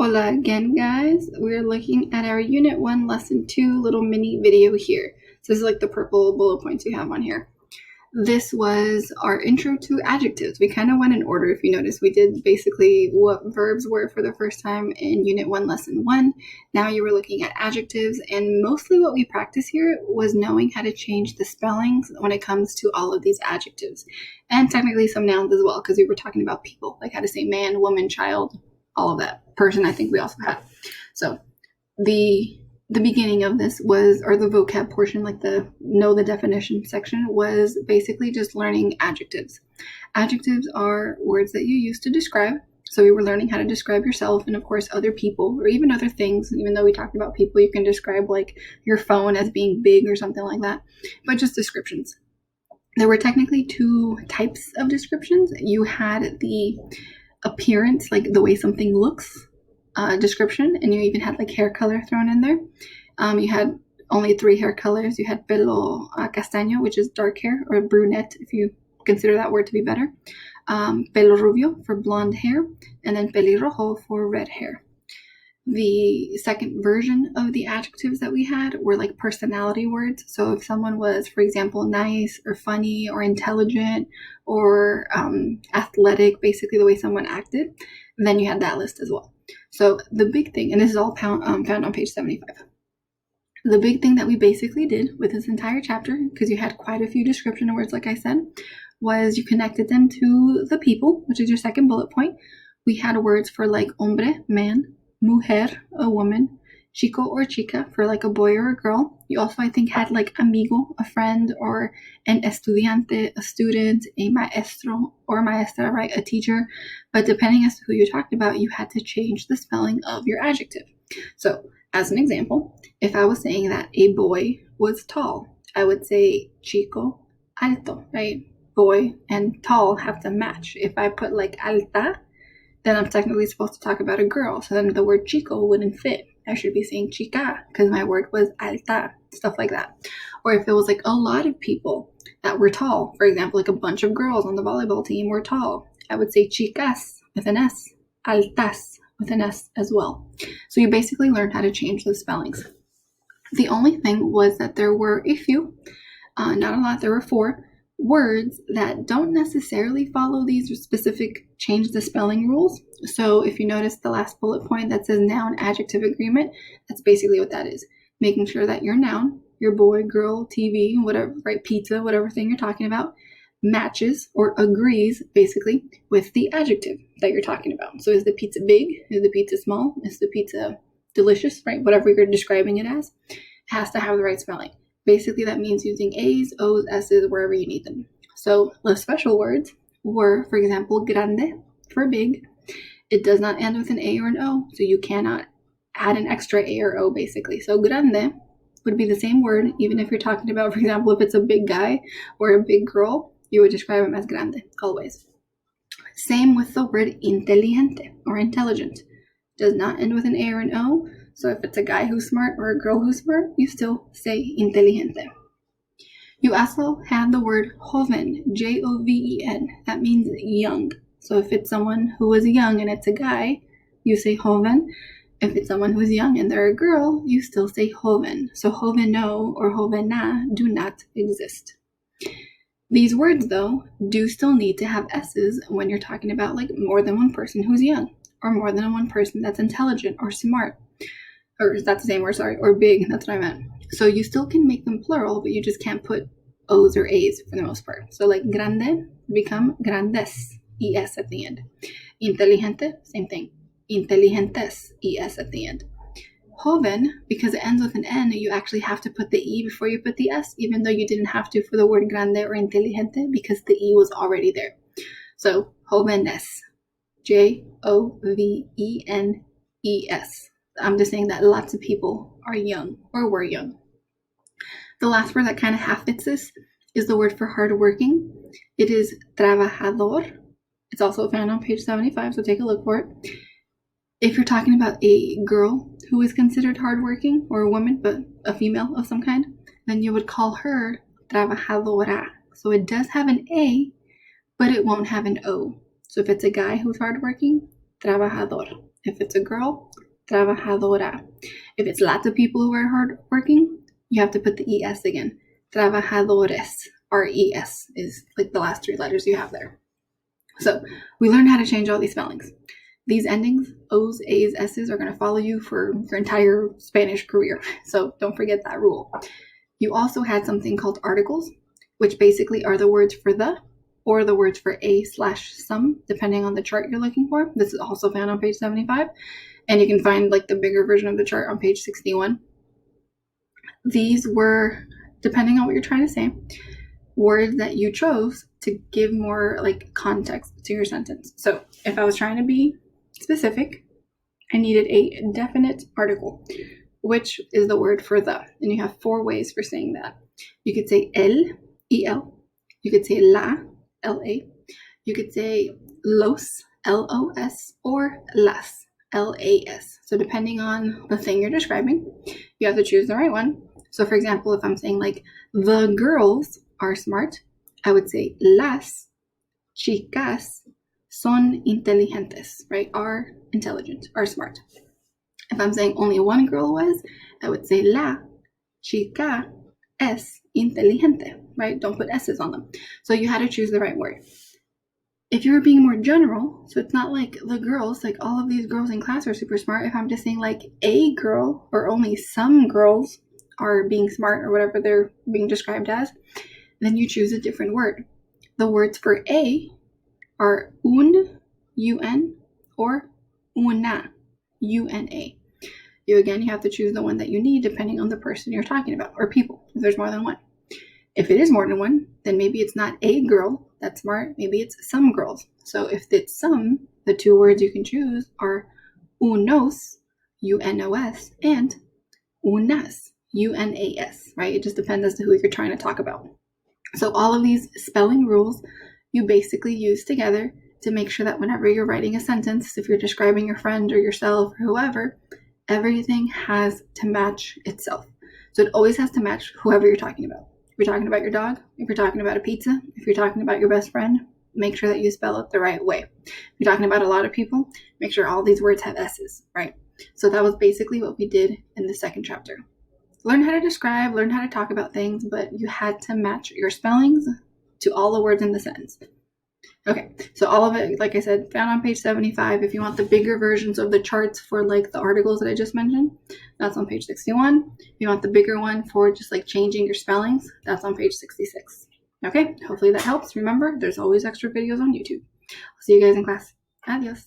Hola again, guys. We're looking at our Unit 1, Lesson 2 little mini video here. So this is like the purple bullet points you have on here. This was our intro to adjectives. We kind of went in order. If you notice, we did basically what verbs were for the first time in Unit 1, Lesson 1. Now you were looking at adjectives, and mostly what we practiced here was knowing how to change the spellings when it comes to all of these adjectives. And technically some nouns as well, because we were talking about people, like how to say man, woman, child, all of that. Person, I think we also had. So the beginning of this was, or the vocab portion, like the know the definition section, was basically just learning adjectives. Adjectives are words that you use to describe. So we were learning how to describe yourself and, of course, other people or even other things. Even though we talked about people, you can describe like your phone as being big or something like that, but just descriptions. There were technically two types of descriptions. You had the appearance, like the way something looks, description, and you even had like hair color thrown in there. You had only 3 hair colors. You had pelo castaño, which is dark hair, or brunette if you consider that word to be better, pelo rubio for blonde hair, and then pelirrojo for red hair. The second version of the adjectives that we had were like personality words. So if someone was, for example, nice or funny or intelligent or athletic, basically the way someone acted, then you had that list as well. So the big thing, and this is all found on page 75. The big thing that we basically did with this entire chapter, because you had quite a few description words, like I said, was you connected them to the people, which is your second bullet point. We had words for like hombre, man, mujer, a woman, chico or chica for like a boy or a girl. You also, I think, had like amigo, a friend, or an estudiante, a student, a maestro or maestra, right, a teacher. But depending as to who you talked about, you had to change the spelling of your adjective. So as an example, if I was saying that a boy was tall, I would say chico alto, right? Boy and tall have to match. If I put like alta, then I'm technically supposed to talk about a girl. So then the word chico wouldn't fit. I should be saying chica because my word was alta, stuff like that. Or if it was like a lot of people that were tall, for example, like a bunch of girls on the volleyball team were tall, I would say chicas with an S, altas with an S as well. So you basically learned how to change the spellings. The only thing was that there were a few, not a lot, there were 4 words that don't necessarily follow these specific change the spelling rules. So if you notice the last bullet point that says noun adjective agreement, that's basically what that is. Making sure that your noun, your boy, girl, TV, whatever, right, pizza, whatever thing you're talking about, matches or agrees basically with the adjective that you're talking about. So is the pizza big? Is the pizza small? Is the pizza delicious, right? Whatever you're describing it as, it has to have the right spelling. Basically, that means using A's, O's, S's, wherever you need them. So the special words were, for example, grande for big. It does not end with an A or an O, so you cannot add an extra A or O, basically. So grande would be the same word, even if you're talking about, for example, if it's a big guy or a big girl, you would describe him as grande, always. Same with the word inteligente, or intelligent. Does not end with an A or an O, so if it's a guy who's smart or a girl who's smart, you still say inteligente. You also have the word joven, Joven. That means young. So if it's someone who is young and it's a guy, you say joven. If it's someone who's young and they're a girl, you still say joven. So joveno or jovena do not exist. These words, though, do still need to have S's when you're talking about like more than one person who's young, or more than one person that's intelligent or smart. Or that's the same word, sorry, or big, that's what I meant. So you still can make them plural, but you just can't put O's or A's for the most part. So like grande become grandes, ES at the end. Inteligente, same thing. Inteligentes, ES at the end. Joven, because it ends with an N, you actually have to put the E before you put the S, even though you didn't have to for the word grande or inteligente because the E was already there. So jovenes, Jovenes. I'm just saying that lots of people are young or were young. The last word that kind of half fits this is the word for hardworking. It is trabajador. It's also found on page 75, so take a look for it. If you're talking about a girl who is considered hardworking, or a woman, but a female of some kind, then you would call her trabajadora. So it does have an A, but it won't have an O. So if it's a guy who's hardworking, trabajador. If it's a girl, trabajadora. If it's lots of people who are hardworking, you have to put the ES again. Trabajadores. RES is like the last 3 letters you have there. So we learned how to change all these spellings. These endings, O's, A's, S's, are going to follow you for your entire Spanish career. So don't forget that rule. You also had something called articles, which basically are the words for the or the words for a/some, depending on the chart you're looking for. This is also found on page 75. And you can find like the bigger version of the chart on page 61. These were, depending on what you're trying to say, words that you chose to give more like context to your sentence. So if I was trying to be specific, I needed a definite article, which is the word for the. And you have 4 ways for saying that. You could say el, E-L. You could say la, L-A. You could say los, L-O-S, or las, L-A-S. So depending on the thing you're describing, you have to choose the right one. So for example, if I'm saying like the girls are smart, I would say las chicas son inteligentes, right? Are intelligent, are smart. If I'm saying only one girl was, I would say la chica es inteligente, right? Don't put S's on them. So you had to choose the right word. If you were being more general, so it's not like the girls, like all of these girls in class are super smart. If I'm just saying like a girl or only some girls are being smart or whatever they're being described as, then you choose a different word. The words for a are un, U-N, or una, U-N-A. You have to choose the one that you need depending on the person you're talking about, or people, if there's more than one. If it is more than one, then maybe it's not a girl that's smart, maybe it's some girls. So if it's some, the 2 words you can choose are unos, U-N-O-S, and unas, U-N-A-S, right? It just depends as to who you're trying to talk about. So all of these spelling rules you basically use together to make sure that whenever you're writing a sentence, if you're describing your friend or yourself or whoever, everything has to match itself. So it always has to match whoever you're talking about. If you're talking about your dog, if you're talking about a pizza, if you're talking about your best friend, make sure that you spell it the right way. If you're talking about a lot of people, make sure all these words have S's, right? So that was basically what we did in the second chapter. Learn how to describe, learn how to talk about things, but you had to match your spellings to all the words in the sentence. Okay, so all of it, like I said, found on page 75. If you want the bigger versions of the charts for like the articles that I just mentioned, that's on page 61. If you want the bigger one for just like changing your spellings, that's on page 66. Okay, hopefully that helps. Remember, there's always extra videos on YouTube. I'll see you guys in class. Adios.